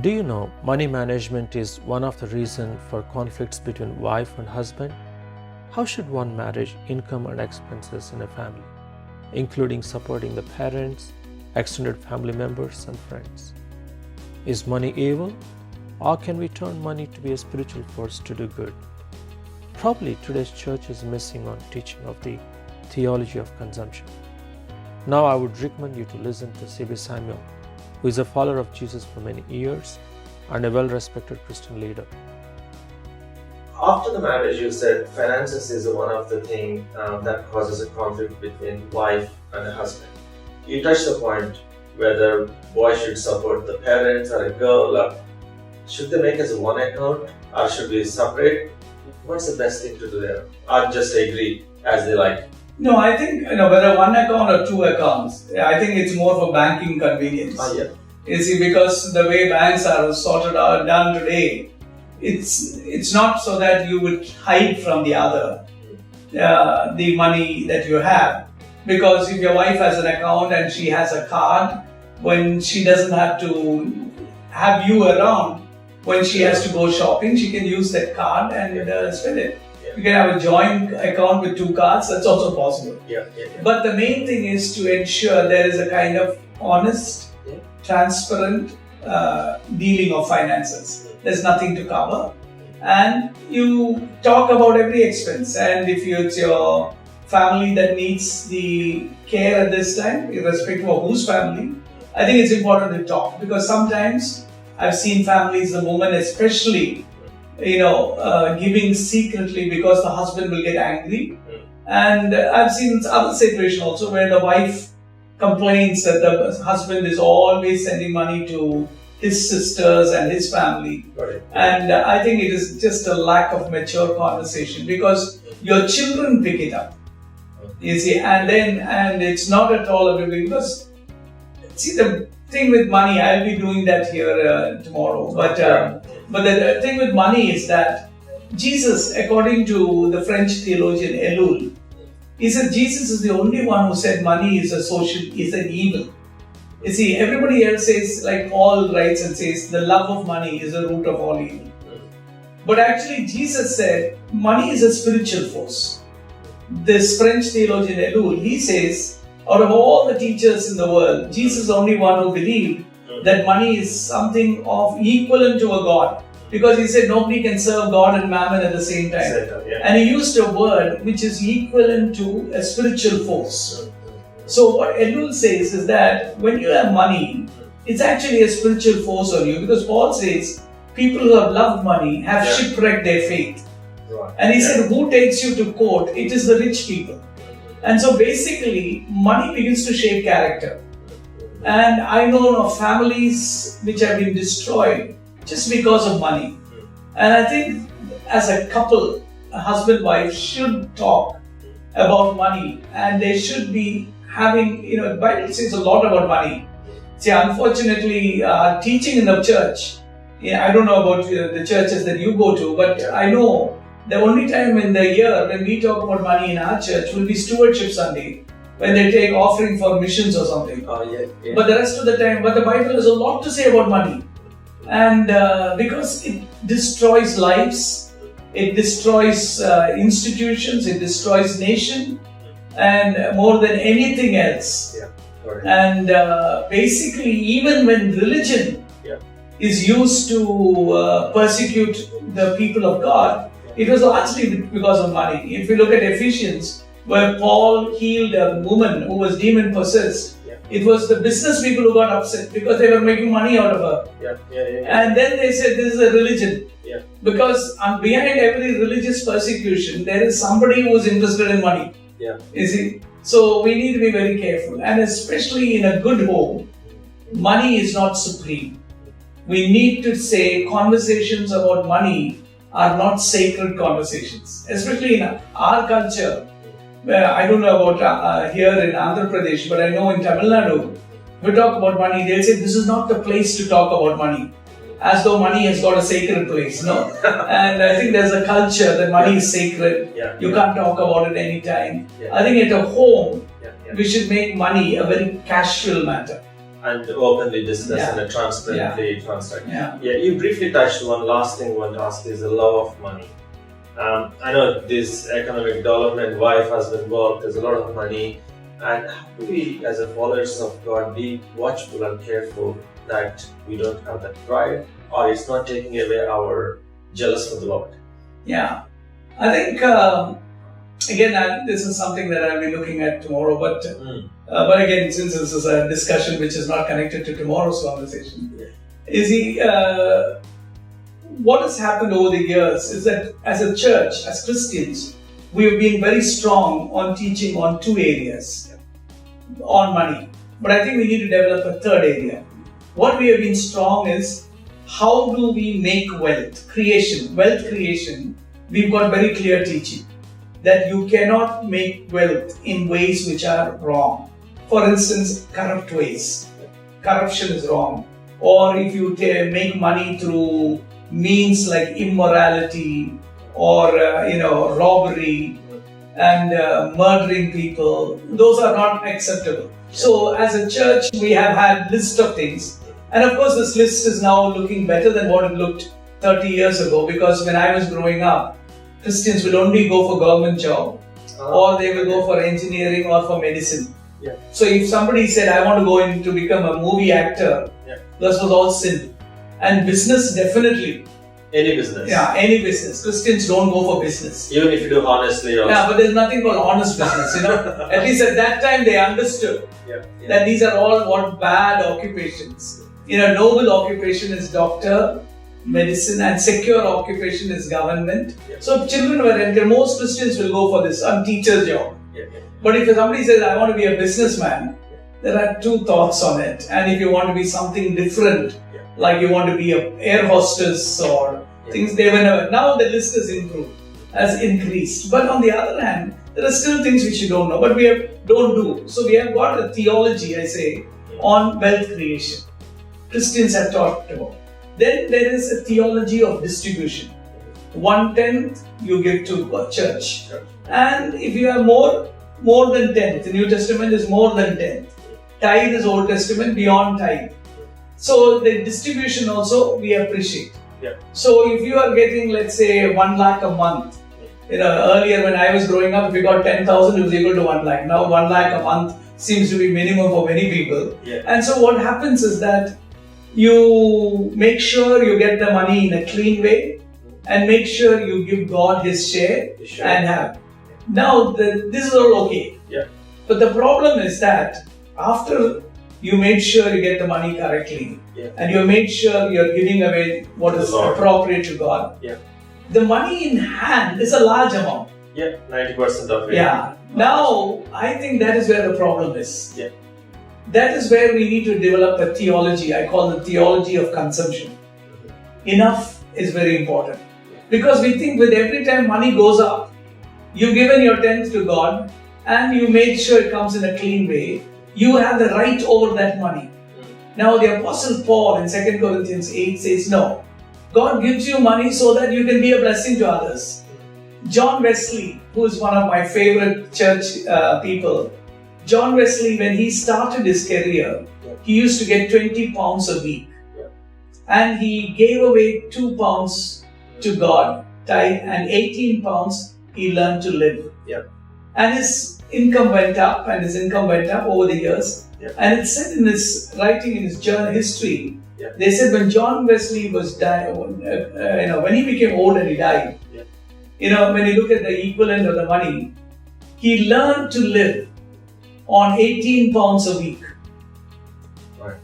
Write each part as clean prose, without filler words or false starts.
Do you know money management is one of the reasons for conflicts between wife and husband? How should one manage income and expenses in a family, including supporting the parents, extended family members, and friends? Is money evil, or can we turn money to be a spiritual force to do good? Probably today's church is missing on teaching of the Theology of Consumption. Now I would recommend you to listen to C.B. Samuel, who is a follower of Jesus for many years and a well-respected Christian leader. After the marriage, you said finances is one of the things that causes a conflict between wife and a husband. You touched the point whether boy should support the parents or a girl, or should they make as one account or should we separate? What's the best thing to do there? Or just agree as they like? No, I think whether one account or two accounts, I think it's more for banking convenience. Yeah. You see, because the way banks are sorted out, done today, it's not so that you would hide from the other the money that you have. Because if your wife has an account and she has a card, when she doesn't have to have you around, when she has to go shopping, she can use that card and spend it. You can have a joint account with two cards, that's also possible. Yeah. But the main thing is to ensure there is a kind of honest, transparent dealing of finances. There's nothing to cover. And you talk about every expense. And if it's your family that needs the care at this time, irrespective of whose family, I think it's important to talk. Because sometimes I've seen families, the woman especially, giving secretly because the husband will get angry. And I've seen other situations also where the wife complains that the husband is always sending money to his sisters and his family. Right. And I think it is just a lack of mature conversation because your children pick it up. You see, and it's not at all a big because see the thing with money, I'll be doing that here tomorrow. But the thing with money is that Jesus, according to the French theologian Ellul, he said Jesus is the only one who said money is an evil. You see, everybody else says, like Paul writes and says, the love of money is the root of all evil. But actually Jesus said money is a spiritual force. This French theologian Ellul, he says, out of all the teachers in the world, Jesus is the only one who believed that money is something of equivalent to a god. Because he said nobody can serve God and mammon at the same time. And he used a word which is equivalent to a spiritual force. So what Ellul says is that when you have money, it's actually a spiritual force on you. Because Paul says people who have loved money have shipwrecked their faith. And he said who takes you to court? It is the rich people. And so basically money begins to shape character. And I know of families which have been destroyed just because of money. And I think as a couple, a husband-wife should talk about money and they should be having, the Bible says a lot about money. See, unfortunately, teaching in the church, I don't know about the churches that you go to, but I know the only time in the year when we talk about money in our church will be Stewardship Sunday, when they take offering for missions or something. But the rest of the time, but the Bible has a lot to say about money. And because it destroys lives, it destroys institutions, it destroys nation, and more than anything else. And basically, even when religion is used to persecute the people of God, it was largely because of money. If you look at Ephesians, where Paul healed a woman who was demon possessed, it was the business people who got upset because they were making money out of her. And then they said this is a religion. Because behind every religious persecution, there is somebody who is interested in money. You see? So we need to be very careful. And especially in a good home, money is not supreme. We need to say conversations about money are not sacred conversations. Especially in our culture. I don't know about here in Andhra Pradesh, but I know in Tamil Nadu, if we talk about money, they'll say this is not the place to talk about money. As though money has got a sacred place, no? And I think there's a culture that money is sacred. You can't talk about it anytime. I think at a home, we should make money a very casual matter. and openly discuss and transparently transact. You briefly touched one last thing I want to ask is the love of money. I know this economic development, wife, husband, work, there's a lot of money, and how do we as a followers of God be watchful and careful that we don't have that pride, or it's not taking away our jealous for the Lord? Yeah, I think again this is something that I'll be looking at tomorrow, but again, since this is a discussion which is not connected to tomorrow's conversation, what has happened over the years is that as a church, as Christians, we have been very strong on teaching on two areas on money. But I think we need to develop a third area. What we have been strong is how do we make wealth creation. We've got very clear teaching that you cannot make wealth in ways which are wrong. For instance, corrupt ways. Corruption is wrong. Or if you make money through means like immorality or robbery and murdering people, those are not acceptable. So as a church, we have had list of things, and of course this list is now looking better than what it looked 30 years ago, because when I was growing up, Christians will only go for government job or they will go for engineering or for medicine. So if somebody said, I want to go in to become a movie actor, this was all sin. And business, definitely. Any business. Any business. Christians don't go for business. Even if you do honestly. Also. But there's nothing called honest business, At least at that time they understood that these are all what bad occupations. Noble occupation is doctor, medicine, and secure occupation is government. So children were entered. Most Christians will go for this, teacher's job. But if somebody says, I want to be a businessman, there are two thoughts on it. And if you want to be something different, like you want to be an air hostess or things, they were never. Now the list has increased. But on the other hand, there are still things which you don't know, but don't do. So we have got a theology, I say, on wealth creation. Christians have talked about. Then there is a theology of distribution. 1/10 you give to a church. And if you have more than 10th, the New Testament is more than 10th. Tithe is Old Testament, beyond tithe. So the distribution also we appreciate. So if you are getting, let's say, 1 lakh a month, earlier when I was growing up, if you got 10,000, it was equal to 1 lakh. Now 1 lakh a month seems to be minimum for many people. And so what happens is that you make sure you get the money in a clean way and make sure you give God His share and have. Now this is all okay. But the problem is that after you made sure you get the money correctly and you made sure you're giving away what is appropriate to God, the money in hand is a large amount. 90% of it. Now, I think that is where the problem is. That is where we need to develop a theology. I call the theology of consumption. Enough is very important. Because we think with every time money goes up, you've given your 10th to God and you made sure it comes in a clean way, you have the right over that money. Now the Apostle Paul in 2 Corinthians 8 says, no, God gives you money so that you can be a blessing to others. John Wesley, who is one of my favorite church people, John Wesley, when he started his career, he used to get 20 pounds a week. And he gave away 2 pounds to God, tithe, and 18 pounds he learned to live. And his income went up over the years. And it said in his writing, in his journal history, they said when John Wesley was when he became old and he died, when you look at the equivalent of the money, he learned to live on 18 pounds a week.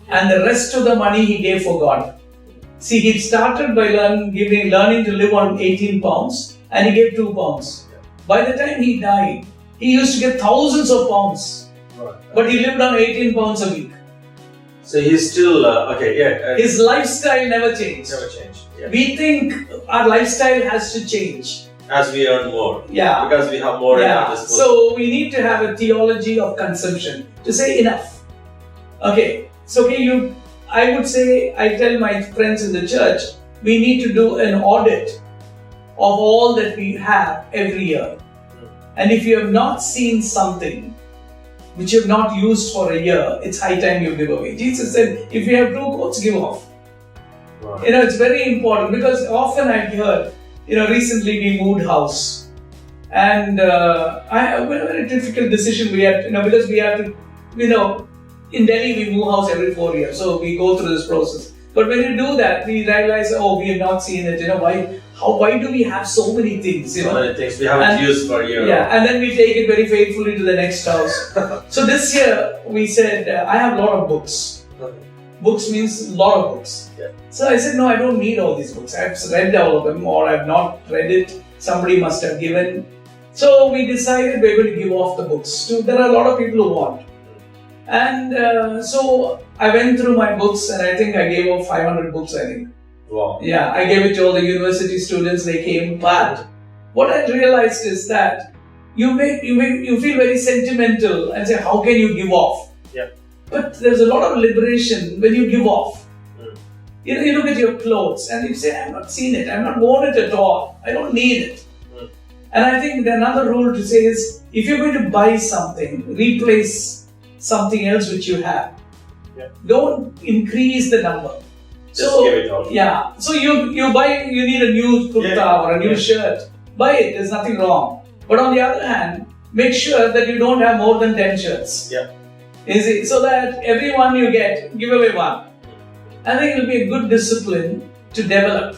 And the rest of the money he gave for God. See, he started by learning to live on 18 pounds and he gave 2 pounds. By the time he died, he used to get thousands of pounds. But he lived on 18 pounds a week. So he's still, his lifestyle never changed. We think our lifestyle has to change. As we earn more. Because we have more at this point. So we need to have a theology of consumption to say enough. I would say, I tell my friends in the church, we need to do an audit of all that we have every year. And if you have not seen something which you have not used for a year, it's high time you give away. Jesus said, if you have 2 coats, give off. Wow. It's very important, because often I've heard, recently we moved house. And a very difficult decision we had, because we have to, in Delhi we move house every 4 years, so we go through this process. But when you do that, we realize, we have not seen it. Why do we have so many things? So many things we haven't used for a year. Yeah, and then we take it very faithfully to the next house. So this year we said, I have a lot of books. Books means a lot of books. Yeah. So I said, no, I don't need all these books. I've read all of them, or I've not read it. Somebody must have given. So we decided we're going to give off the books. There are a lot of people who want. And so I went through my books, and I think I gave off 500 books, I think. Wow. Yeah, I gave it to all the university students, they came. But what I realized is that you feel very sentimental and say, how can you give off? Yeah. But there's a lot of liberation when you give off. You look at your clothes and you say, I've not seen it, I've not worn it at all, I don't need it. And I think another rule to say is, if you're going to buy something, replace something else which you have. Yeah. Don't increase the number. Just give it all. Yeah. So you need a new kurta or a new shirt. Buy it, there's nothing wrong. But on the other hand, make sure that you don't have more than 10 shirts. Yeah. So that every one you get, give away one. I think it will be a good discipline to develop.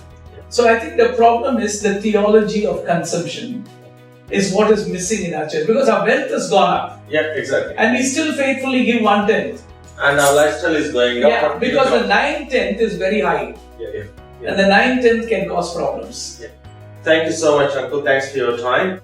So I think the problem is the theology of consumption is what is missing in our church, because our wealth has gone up. Yeah, exactly. And we still faithfully give 1/10. And our lifestyle is going up. Yeah, because the 9/10 is very high. Yeah. And the 9/10 can cause problems. Yeah. Thank you so much, Uncle. Thanks for your time.